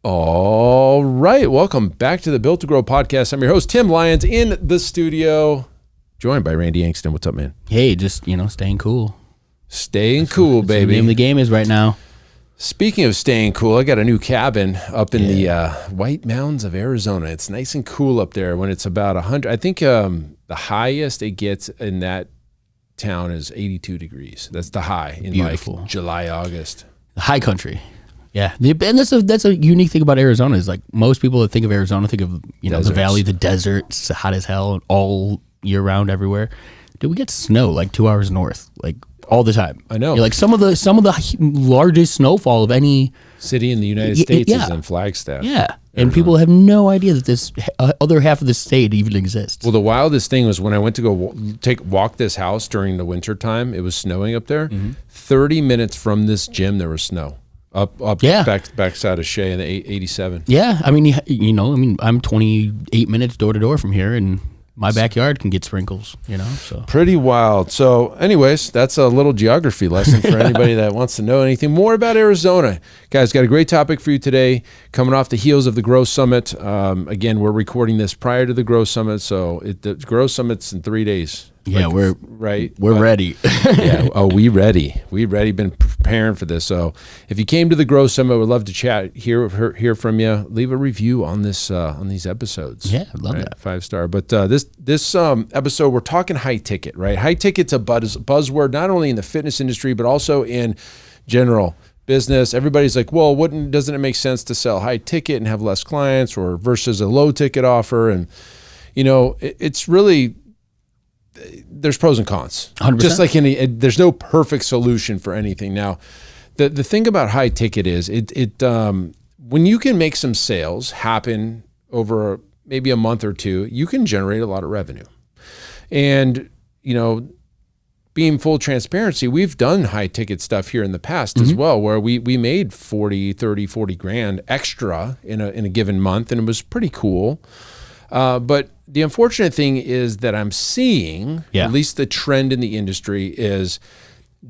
All right. Welcome back to the Built to Grow podcast. I'm your host, Tim Lyons, in the studio, joined by Randy Angston. What's up, man? Hey, just, staying cool. Staying cool, baby. That's the name of the game is right now. Speaking of staying cool, I got a new cabin up in the White Mountains of Arizona. It's nice and cool up there when it's about 100. I think the highest it gets in that town is 82 degrees. That's the high in Beautiful. like July, August. The high country. Yeah, and that's a unique thing about Arizona is like most people that think of Arizona think of the valley, the desert, it's hot as hell all year round everywhere. Dude, we get snow like 2 hours north, like all the time. I know. Like some of the largest snowfall of any city in the United States is in Flagstaff. Yeah, and people have no idea that this other half of the state even exists. Well, the wildest thing was when I went to go walk this house during the winter time. It was snowing up there. 30 minutes from this gym, there was snow. Up backside of Shea in the 87. Yeah, I mean, I'm 28 minutes door to door from here, and my backyard can get sprinkles, so. Pretty wild. So anyways, that's a little geography lesson for anybody that wants to know anything more about Arizona. Guys, got a great topic for you today, coming off the heels of the Grow Summit. Again, we're recording this prior to the Grow Summit, so the Grow Summit's in 3 days. Yeah, we're ready. Yeah. Oh, we ready. Been preparing for this. So if you came to the Grow Summit, we'd love to chat, hear from you. Leave a review on this on these episodes. Yeah, I'd love that. 5-star. But this episode, we're talking high ticket, right? High ticket's a buzzword not only in the fitness industry but also in general business. Everybody's like, well, doesn't it make sense to sell high ticket and have less clients or versus a low ticket offer? And it's really, there's pros and cons. 100%. Just like there's no perfect solution for anything. Now, the thing about high ticket is when you can make some sales happen over maybe a month or two, you can generate a lot of revenue. And, being full transparency, we've done high ticket stuff here in the past as well, where we made 40 grand extra in a given month, and it was pretty cool. But the unfortunate thing is that I'm seeing, at least the trend in the industry, is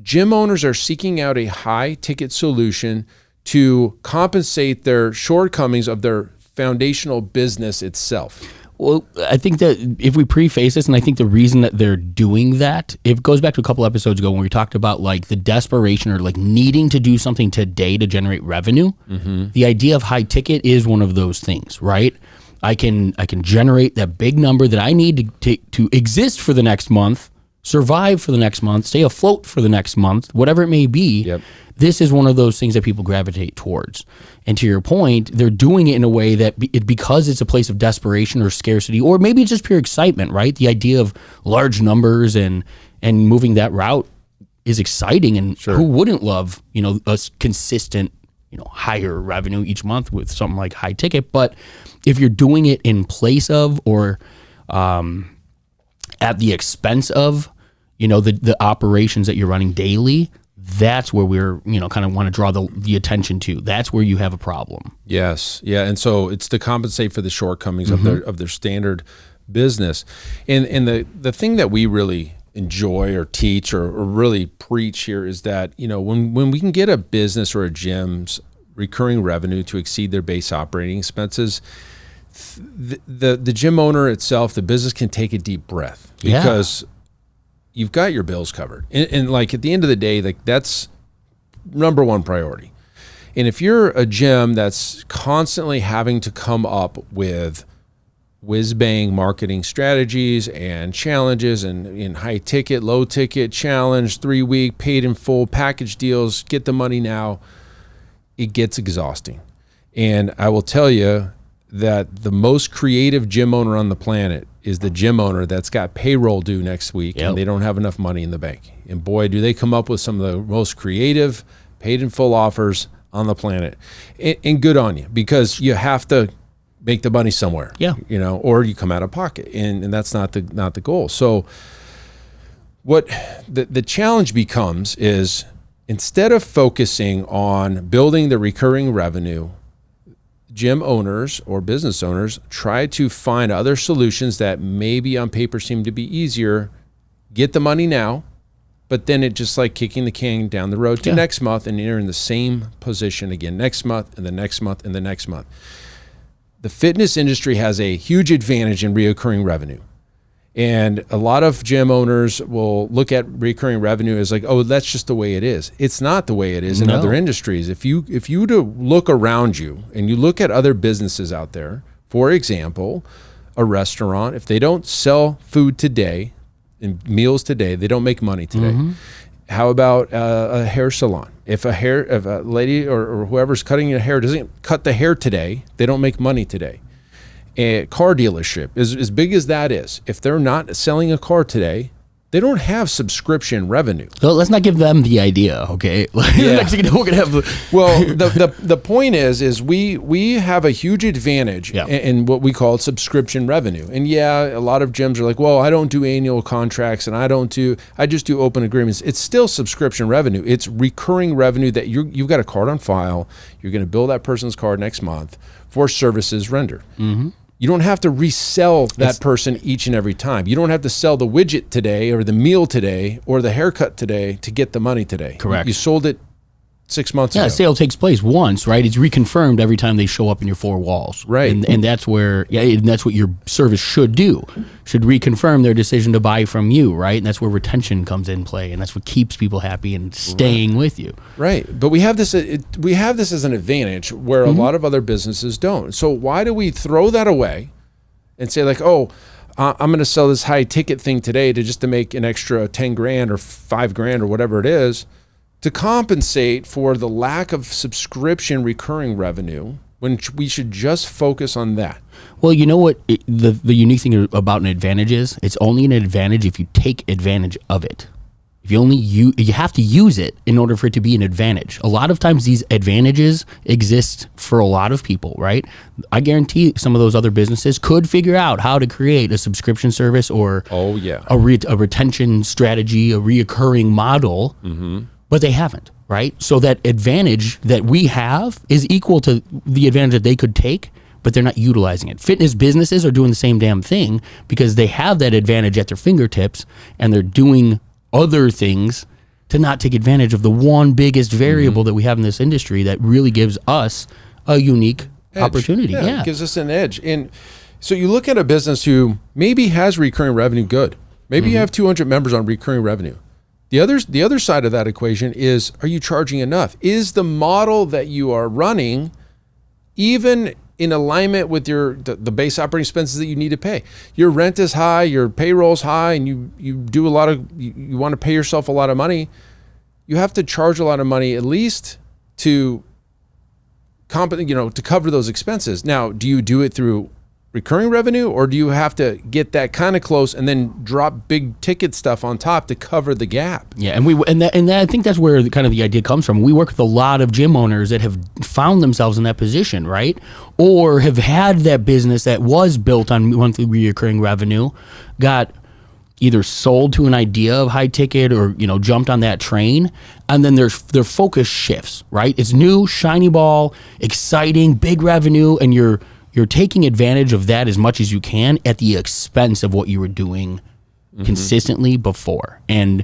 gym owners are seeking out a high ticket solution to compensate their shortcomings of their foundational business itself. Well, I think that if we preface this, and I think the reason that they're doing that, it goes back to a couple episodes ago when we talked about like the desperation or like needing to do something today to generate revenue. The idea of high ticket is one of those things, right? I can generate that big number that I need to exist for the next month, survive for the next month, stay afloat for the next month, whatever it may be. Yep. This is one of those things that people gravitate towards. And to your point, they're doing it in a way that because it's a place of desperation or scarcity, or maybe it's just pure excitement, right? The idea of large numbers and moving that route is exciting. And who wouldn't love, a consistent, higher revenue each month with something like high ticket? But if you're doing it in place of or at the expense of, the operations that you're running daily, that's where we're, kind of want to draw the attention to. That's where you have a problem. Yes. Yeah. And so it's to compensate for the shortcomings of their standard business. And the thing that we really enjoy or teach or really preach here is that, when we can get a business or a gym's recurring revenue to exceed their base operating expenses, the gym owner itself, the business can take a deep breath because you've got your bills covered. And like at the end of the day, like that's number one priority. And if you're a gym that's constantly having to come up with whiz-bang marketing strategies and challenges and in high ticket, low ticket, challenge, 3-week, paid in full, package deals, get the money now, it gets exhausting. And I will tell you that the most creative gym owner on the planet is the gym owner that's got payroll due next week and they don't have enough money in the bank. And boy, do they come up with some of the most creative paid in full offers on the planet. And good on you, because you have to make the money somewhere, or you come out of pocket, and that's not the goal. So what the challenge becomes is, instead of focusing on building the recurring revenue, gym owners or business owners try to find other solutions that maybe on paper seem to be easier, get the money now, but then it just like kicking the can down the road to next month, and you're in the same position again next month and the next month and the next month. The fitness industry has a huge advantage in reoccurring revenue. And a lot of gym owners will look at recurring revenue as like, oh, that's just the way it is. It's not the way it is in other industries. If you to look around you and you look at other businesses out there, for example, a restaurant, if they don't sell food today and meals today, they don't make money today. How about a hair salon? If a lady or whoever's cutting your hair doesn't cut the hair today, they don't make money today. A car dealership, as big as that is, if they're not selling a car today, they don't have subscription revenue. So let's not give them the idea, okay? Next thing you know, we're gonna have. Well, the point is we have a huge advantage in what we call subscription revenue. And a lot of gyms are like, well, I don't do annual contracts and I just do open agreements. It's still subscription revenue. It's recurring revenue that you've got a card on file. You're going to bill that person's card next month for services rendered. You don't have to resell that person each and every time. You don't have to sell the widget today or the meal today or the haircut today to get the money today. Correct. You sold it 6 months ago. Yeah, a sale takes place once, right? It's reconfirmed every time they show up in your four walls. Right. And that's where, and that's what your service should do. Should reconfirm their decision to buy from you, right? And that's where retention comes in play, and that's what keeps people happy and staying with you. Right. But we have this as an advantage where a lot of other businesses don't. So why do we throw that away and say like, oh, I'm going to sell this high ticket thing today to make an extra 10 grand or 5 grand or whatever it is, to compensate for the lack of subscription recurring revenue, when we should just focus on that? Well, you know what the unique thing about an advantage is? It's only an advantage if you take advantage of it. If you have to use it in order for it to be an advantage. A lot of times these advantages exist for a lot of people, right? I guarantee some of those other businesses could figure out how to create a subscription service or a retention strategy, a reoccurring model, but they haven't, right? So that advantage that we have is equal to the advantage that they could take, but they're not utilizing it. Fitness businesses are doing the same damn thing because they have that advantage at their fingertips, and they're doing other things to not take advantage of the one biggest variable that we have in this industry that really gives us a unique opportunity. It gives us an edge. And so you look at a business who maybe has recurring revenue good. Maybe you have 200 members on recurring revenue. The other side of that equation is, are you charging enough? Is the model that you are running even in alignment with the base operating expenses that you need to pay? Your rent is high, your payroll's high, and you do a lot of, you want to pay yourself a lot of money. You have to charge a lot of money at least to cover those expenses. Now, do you do it through recurring revenue, or do you have to get that kind of close and then drop big ticket stuff on top to cover the gap? Yeah, and I think that's where the idea comes from. We work with a lot of gym owners that have found themselves in that position, right? Or have had that business that was built on monthly recurring revenue, got either sold to an idea of high ticket or jumped on that train, and then their focus shifts, right? It's new, shiny ball, exciting, big revenue, and you're taking advantage of that as much as you can at the expense of what you were doing consistently before. And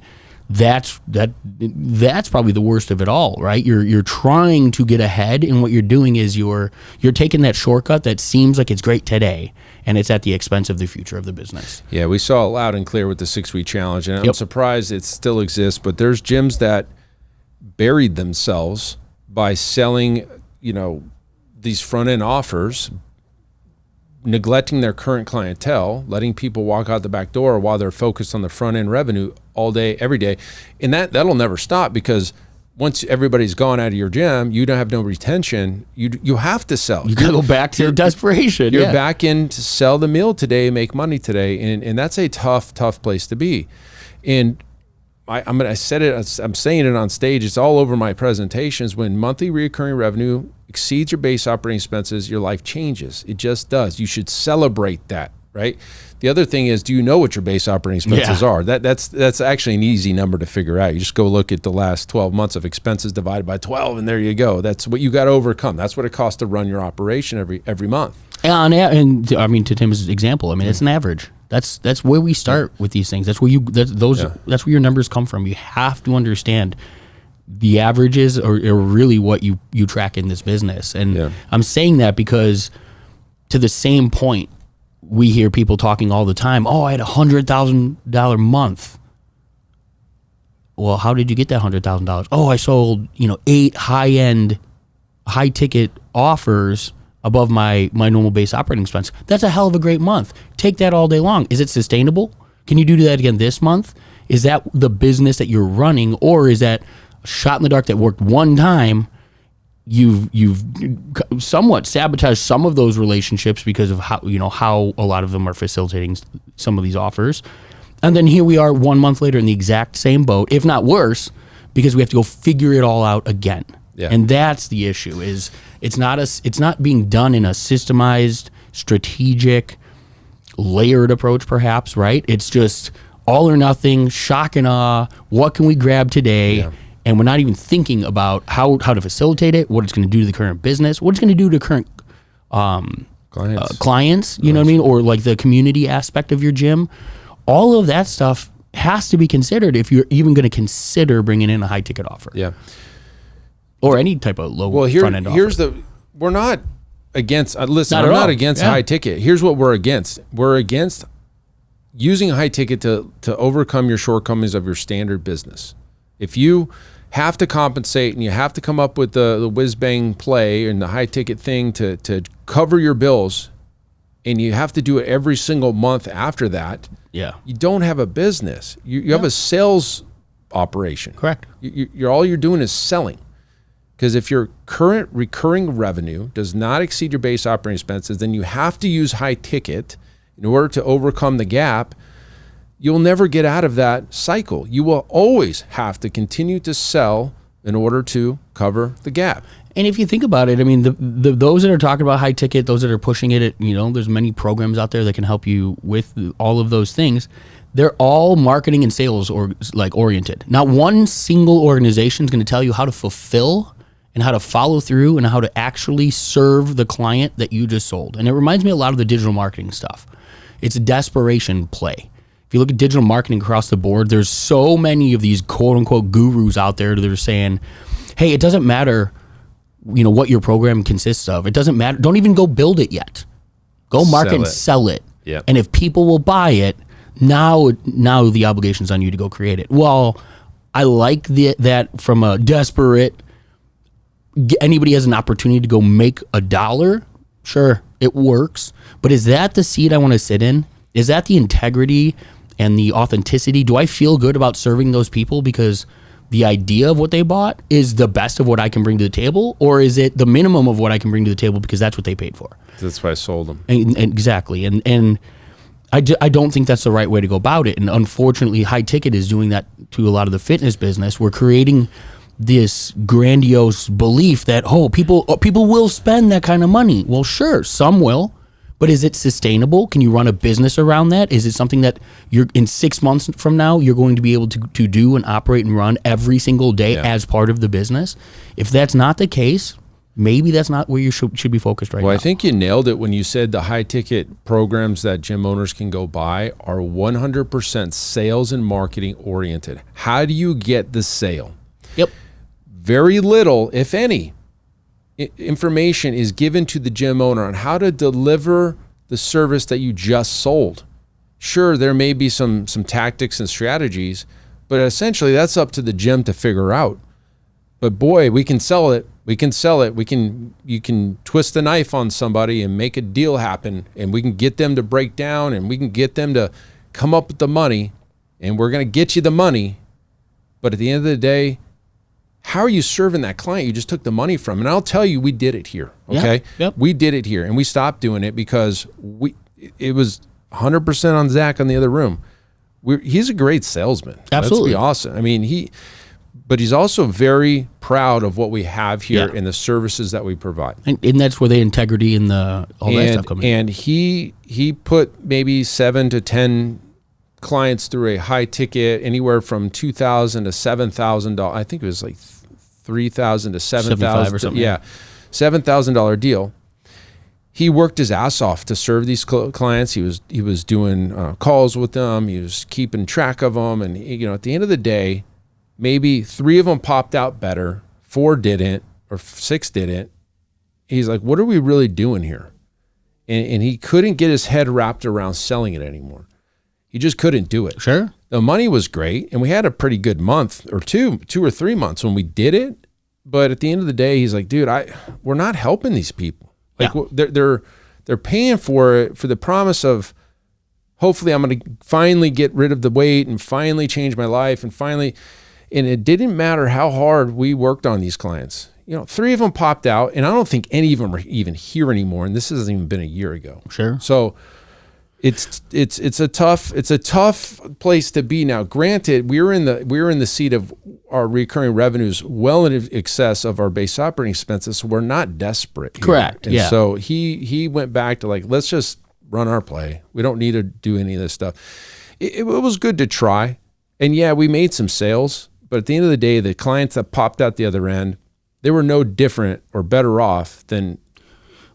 that's probably the worst of it all, right? You're trying to get ahead, and what you're doing is you're taking that shortcut that seems like it's great today, and it's at the expense of the future of the business. Yeah, we saw it loud and clear with the 6-week challenge, and I'm surprised it still exists, but there's gyms that buried themselves by selling, these front-end offers, neglecting their current clientele, letting people walk out the back door while they're focused on the front end revenue all day, every day. And that'll never stop, because once everybody's gone out of your gym, you don't have no retention. You have to sell. You gotta go back to your desperation. You're back in to sell the meal today, make money today. And that's a tough place to be. And I'm saying it on stage. It's all over my presentations. When monthly recurring revenue exceeds your base operating expenses, your life changes. It just does. You should celebrate that, right? The other thing is, do you know what your base operating expenses are? That's actually an easy number to figure out. You just go look at the last 12 months of expenses divided by 12, and there you go. That's what you got to overcome. That's what it costs to run your operation every month. And I mean, to Tim's example, it's an average. That's where we start with these things. That's where that's where your numbers come from. You have to understand the averages are really what you track in this business. And I'm saying that because to the same point, we hear people talking all the time, oh, I had $100,000 month. Well, how did you get that $100,000? Oh, I sold, 8 high-end, high-ticket offers above my normal base operating expense. That's a hell of a great month. Take that all day long. Is it sustainable? Can you do that again this month? Is that the business that you're running, or is that a shot in the dark that worked one time? You've somewhat sabotaged some of those relationships because of how a lot of them are facilitating some of these offers. And then here we are 1 month later in the exact same boat, if not worse, because we have to go figure it all out again. Yeah. And that's the issue. Is it's not being done in a systemized, strategic, layered approach, perhaps, right? It's just all or nothing, shock and awe. What can we grab today? Yeah. And we're not even thinking about how to facilitate it, what it's going to do to the current business, what it's going to do to current clients, you know what I mean? Or like the community aspect of your gym. All of that stuff has to be considered if you're even going to consider bringing in a high ticket offer. Yeah. Or any type of low front end offer. We're not against, listen, I'm not against high ticket. Here's what we're against. We're against using a high ticket to overcome your shortcomings of your standard business. If you have to compensate and you have to come up with the whiz-bang play and the high-ticket thing to cover your bills, and you have to do it every single month after that, you don't have a business. You have a sales operation. Correct. All you're doing is selling. Because if your current recurring revenue does not exceed your base operating expenses, then you have to use high-ticket in order to overcome the gap. You'll never get out of that cycle. You will always have to continue to sell in order to cover the gap. And if you think about it, I mean, those that are talking about high ticket, those that are pushing it, there's many programs out there that can help you with all of those things. They're all marketing and sales oriented. Not one single organization is going to tell you how to fulfill and how to follow through and how to actually serve the client that you just sold. And it reminds me a lot of the digital marketing stuff. It's a desperation play. If you look at digital marketing across the board, there's so many of these quote unquote gurus out there that are saying, hey, it doesn't matter, what your program consists of. It doesn't matter. Don't even go build it yet. Go market and sell it. Yep. And if people will buy it, now the obligation's on you to go create it. Well, I like that from a desperate, anybody has an opportunity to go make $1. Sure, it works. But is that the seat I want to sit in? Is that the integrity and the authenticity? Do I feel good about serving those people because the idea of what they bought is the best of what I can bring to the table? Or is it the minimum of what I can bring to the table because that's what they paid for? That's why I sold them. And exactly. And I don't think that's the right way to go about it. And unfortunately, high ticket is doing that to a lot of the fitness business. We're creating this grandiose belief that, people will spend that kind of money. Well, sure, some will. But is it sustainable? Can you run a business around that? Is it something that you're in 6 months from now, you're going to be able to do and operate and run every single day as part of the business? If that's not the case, maybe that's not where you should be focused right now. Well, I think you nailed it when you said the high-ticket programs that gym owners can go buy are 100% sales and marketing oriented. How do you get the sale? Yep. Very little, if any, information is given to the gym owner on how to deliver the service that you just sold. Sure, there may be some tactics and strategies, but essentially that's up to the gym to figure out. But boy, we can sell it. You can twist the knife on somebody and make a deal happen, and we can get them to break down, and we can get them to come up with the money, and we're going to get you the money. But at the end of the day, how are you serving that client you just took the money from? And I'll tell you, we did it here, okay? Yep. We did it here, and we stopped doing it because it was 100% on Zach on the other room. He's a great salesman. Absolutely. That's awesome. I mean, but he's also very proud of what we have here and the services that we provide. And that's where the integrity and all that stuff comes in. And he put maybe 7 to 10 clients through a high ticket, anywhere from $2,000 to $7,000. I think it was like $3,000 to $7,000 or something. Yeah, $7,000 deal. he worked his ass off to serve these clients. He was doing calls with them. He was keeping track of them. And, at the end of the day, maybe 3 of them popped out better, 4 didn't, or 6 didn't. He's like, what are we really doing here? And he couldn't get his head wrapped around selling it anymore. He just couldn't do it. Sure. The money was great, and we had a pretty good month or two or 3 months when we did it. But at the end of the day, he's like, dude, we're not helping these people. Like they're paying for it for the promise of hopefully I'm going to finally get rid of the weight and finally change my life and it didn't matter how hard we worked on these clients. 3 of them popped out, and I don't think any of them are even here anymore. And this hasn't even been a year ago. Sure. So it's a tough place to be. Now, granted, we're in the seat of our recurring revenues well in excess of our base operating expenses. So we're not desperate here. Correct. And yeah. so he went back to let's just run our play. We don't need to do any of this stuff. It was good to try. And yeah, we made some sales, but at the end of the day, the clients that popped out the other end, they were no different or better off than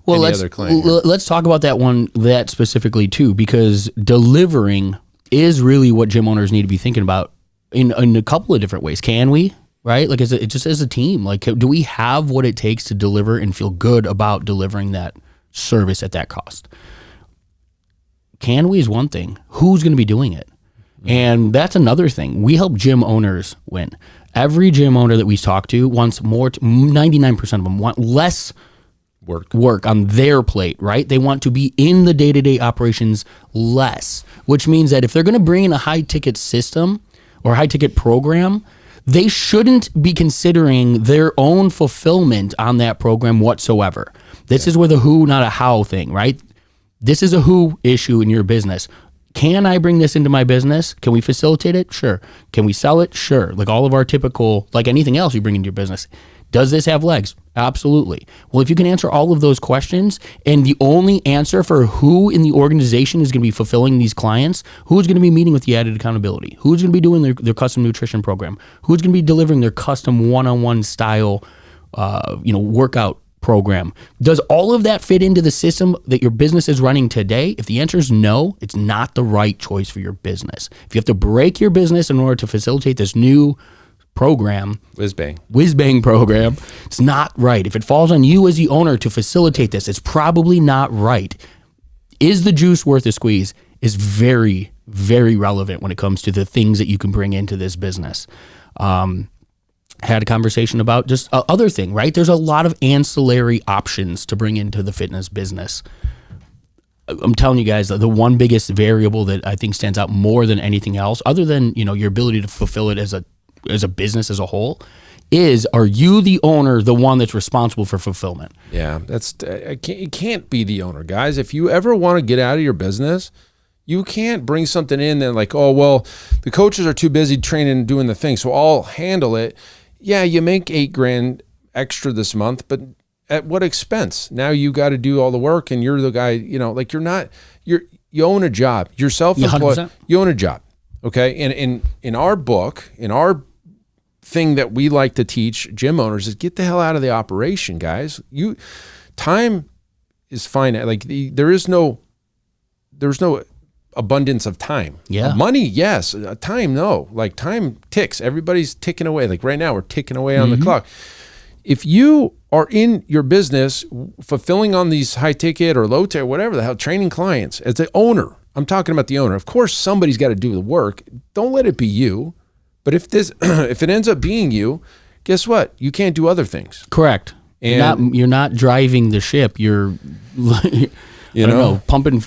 any other client. Let's talk about that specifically too, because delivering is really what gym owners need to be thinking about in a couple of different ways. Can we? Right? Like, just as a team, like, do we have what it takes to deliver and feel good about delivering that service at that cost? Can we is one thing. Who's going to be doing it? And that's another thing. We help gym owners win. Every gym owner that we talk to wants more, 99% of them want less work on their plate, right? They want to be in the day-to-day operations less, which means that if they're going to bring in a high-ticket system or high-ticket program, they shouldn't be considering their own fulfillment on that program whatsoever. This is where the who, not a how thing, right? This is a who issue in your business. Can I bring this into my business? Can we facilitate it? Sure. Can we sell it? Sure. Like all of our typical, like anything else you bring into your business. Does this have legs? Absolutely. Well, if you can answer all of those questions, and the only answer for who in the organization is going to be fulfilling these clients, who's going to be meeting with the added accountability, who's going to be doing their custom nutrition program, who's going to be delivering their custom one-on-one style, workout program. Does all of that fit into the system that your business is running today? If the answer is no, it's not the right choice for your business. If you have to break your business in order to facilitate this new program, whiz bang program, it's not right. If it falls on you as the owner to facilitate this, it's probably not right. Is the juice worth the squeeze? Is very, very relevant when it comes to the things that you can bring into this business. Had a conversation about just other thing, right? There's a lot of ancillary options to bring into the fitness business. I'm telling you guys, the one biggest variable that I think stands out more than anything else, other than your ability to fulfill it as a business as a whole, is, are you the owner, the one that's responsible for fulfillment? Yeah, it can't be the owner, guys. If you ever want to get out of your business, you can't bring something in that like, oh, well, the coaches are too busy training and doing the thing, so I'll handle it. Yeah, you make $8,000 extra this month, but at what expense? Now you got to do all the work, and you're the guy. You own a job. You're self-employed. 100%. You own a job. Okay, and in our book, in our thing that we like to teach gym owners is get the hell out of the operation, guys. Time is finite. Like there's no abundance of time. Yeah. Money, yes. Time, no. Like time ticks. Everybody's ticking away. Like right now, we're ticking away on the clock. If you are in your business fulfilling on these high ticket or low ticket, whatever the hell, training clients as the owner, I'm talking about the owner. Of course, somebody's got to do the work. Don't let it be you. But if it ends up being you, guess what? You can't do other things. Correct. And you're not driving the ship. You're pumping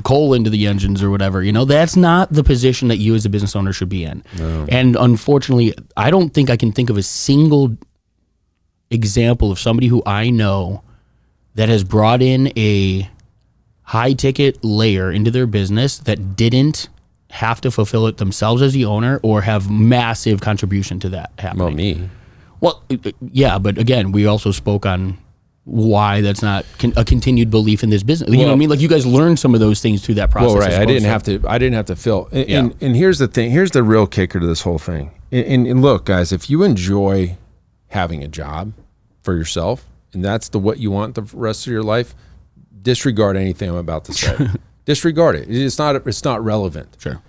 coal into the engines or whatever. That's not the position that you as a business owner should be in. No. And unfortunately, I don't think I can think of a single example of somebody who I know that has brought in a high ticket layer into their business that didn't have to fulfill it themselves as the owner or have massive contribution to that happening. Well, me. Well, yeah, but again, we also spoke on why that's not a continued belief in this business. You know what I mean? Like you guys learned some of those things through that process. Well, right. I didn't have to fill. And here's the thing. Here's the real kicker to this whole thing. And look, guys, if you enjoy having a job for yourself and that's what you want the rest of your life, disregard anything I'm about to say. Disregard it. It's not relevant. Sure.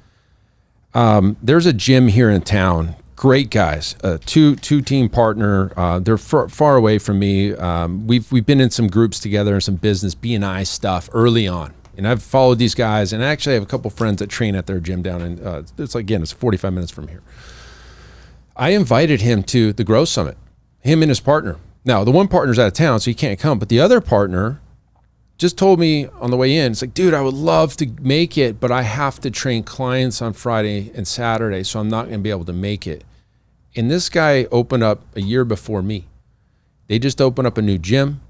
There's a gym here in town. Great guys, two team partner. They're far away from me. We've been in some groups together and some business B&I stuff early on, and I've followed these guys. And actually, I have a couple friends that train at their gym down in. It's 45 minutes from here. I invited him to the Growth Summit. Him and his partner. Now the one partner's out of town, so he can't come. But the other partner just told me on the way in, it's like, dude, I would love to make it, but I have to train clients on Friday and Saturday, so I'm not going to be able to make it. And this guy opened up a year before me. They just opened up a new gym.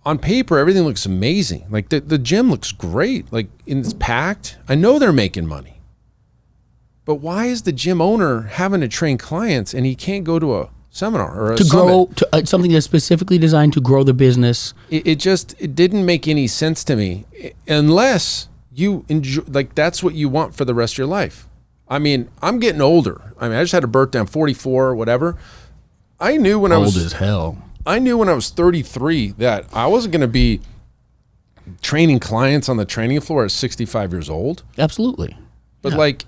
On paper, everything looks amazing. Like the gym looks great. Like it's packed. I know they're making money. But why is the gym owner having to train clients and he can't go to a seminar or a summit? To something that's specifically designed to grow the business? It didn't make any sense to me unless you enjoy, like that's what you want for the rest of your life. I mean, I'm getting older. I just had a birthday. I'm 44 or whatever. I knew when I was old as hell. I knew when I was 33 that I wasn't going to be training clients on the training floor at 65 years old. Absolutely. But like,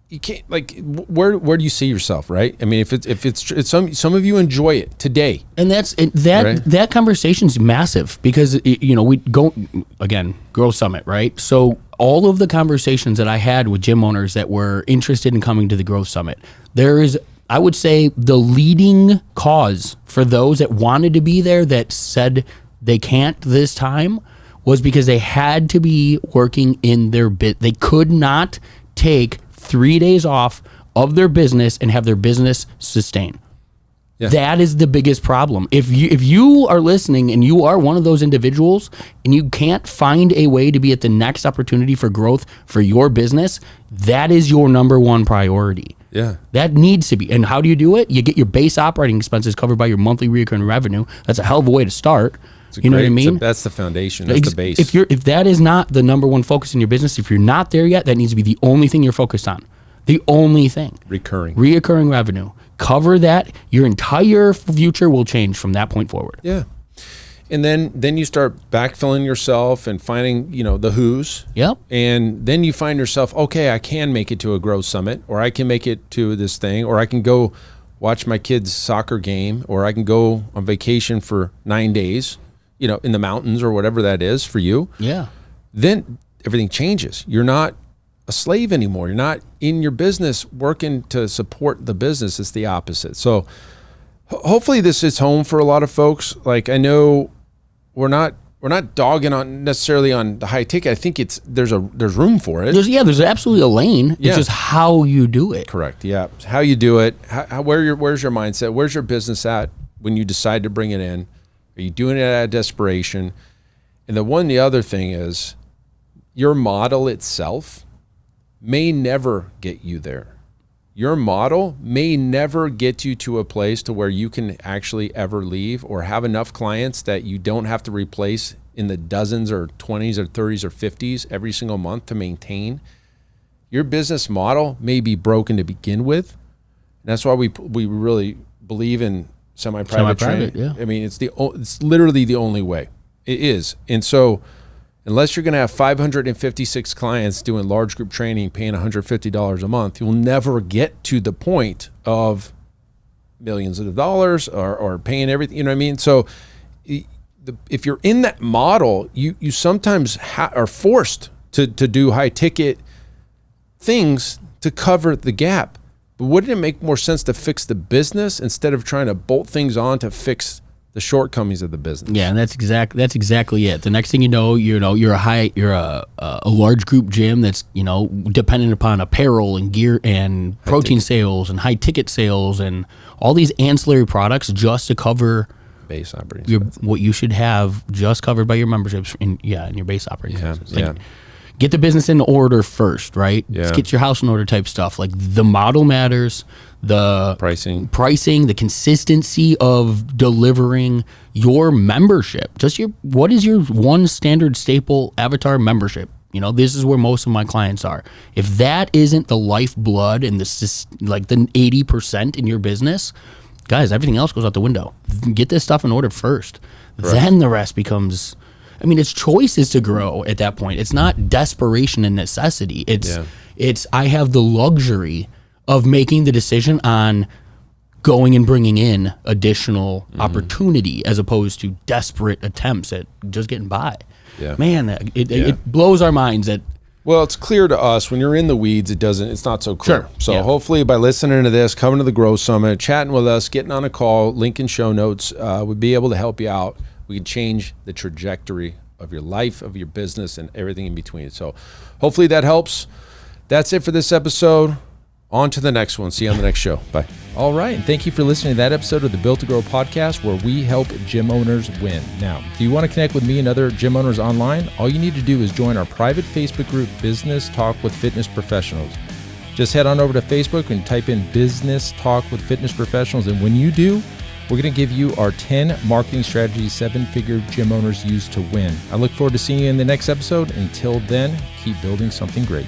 you can't, like, where do you see yourself, right? I mean, if it's some of you enjoy it today, and that conversation's massive because we go again, Growth Summit, right? So all of the conversations that I had with gym owners that were interested in coming to the Growth Summit, there is, I would say, the leading cause for those that wanted to be there that said they can't this time was because they had to be working in their bit. They could not take 3 days off of their business and have their business sustain. Yeah. That is the biggest problem. If you are listening and you are one of those individuals and you can't find a way to be at the next opportunity for growth for your business, that is your number one priority. Yeah. That needs to be. And how do you do it? You get your base operating expenses covered by your monthly recurring revenue. That's a hell of a way to start. You know what I mean? That's the foundation. That's the base. If that is not the number one focus in your business, if you're not there yet, that needs to be the only thing you're focused on. The only thing. Reoccurring revenue. Cover that. Your entire future will change from that point forward. Yeah. And then you start backfilling yourself and finding, the who's. Yep. And then you find yourself, okay, I can make it to a Growth Summit, or I can make it to this thing, or I can go watch my kid's soccer game, or I can go on vacation for 9 days, in the mountains or whatever that is for you. Yeah. Then everything changes. You're not a slave anymore. You're not in your business working to support the business. It's the opposite. So hopefully this is home for a lot of folks. Like, I know we're not dogging on necessarily on the high ticket. I think there's room for it. There's absolutely a lane. It's just how you do it. Correct. Yeah. How you do it. Where's your mindset? Where's your business at when you decide to bring it in? Are you doing it out of desperation? And the other thing is your model itself may never get you there. Your model may never get you to a place to where you can actually ever leave or have enough clients that you don't have to replace in the dozens or 20s or 30s or 50s every single month to maintain. Your business model may be broken to begin with. And that's why we really believe in semi-private training. Yeah. I mean, it's literally the only way. It is. And so unless you're going to have 556 clients doing large group training, paying $150 a month, you'll never get to the point of millions of dollars or paying everything. You know what I mean? So if you're in that model, you sometimes are forced to do high ticket things to cover the gap. But wouldn't it make more sense to fix the business instead of trying to bolt things on to fix the shortcomings of the business? Yeah, and that's exactly it. The next thing you know, you're a large group gym that's dependent upon apparel and gear and protein sales and high ticket sales and all these ancillary products just to cover base operating what you should have just covered by your memberships in your base operating expenses. Yeah. Get the business in order first, right? Yeah. Just get your house in order type stuff. Like the model matters, the pricing, the consistency of delivering your membership. What is your one standard staple avatar membership? This is where most of my clients are. If that isn't the lifeblood and the 80% in your business, guys, everything else goes out the window. Get this stuff in order first. then the rest becomes, I mean, it's choices to grow at that point. It's not desperation and necessity. It's I have the luxury of making the decision on going and bringing in additional opportunity as opposed to desperate attempts at just getting by. Yeah. Man, it blows our minds that. Well, it's clear to us when you're in the weeds, it's not so clear. Sure. So hopefully by listening to this, coming to the Grow Summit, chatting with us, getting on a call, link in show notes, we'd be able to help you out. We can change the trajectory of your life, of your business, and everything in between. So hopefully that helps. That's it for this episode. On to the next one. See you on the next show. Bye. All right. And thank you for listening to that episode of the Built to Grow podcast, where we help gym owners win. Now, do you want to connect with me and other gym owners online? All you need to do is join our private Facebook group, Business Talk with Fitness Professionals. Just head on over to Facebook and type in Business Talk with Fitness Professionals. And when you do, we're going to give you our 10 marketing strategies 7-figure gym owners use to win. I look forward to seeing you in the next episode. Until then, keep building something great.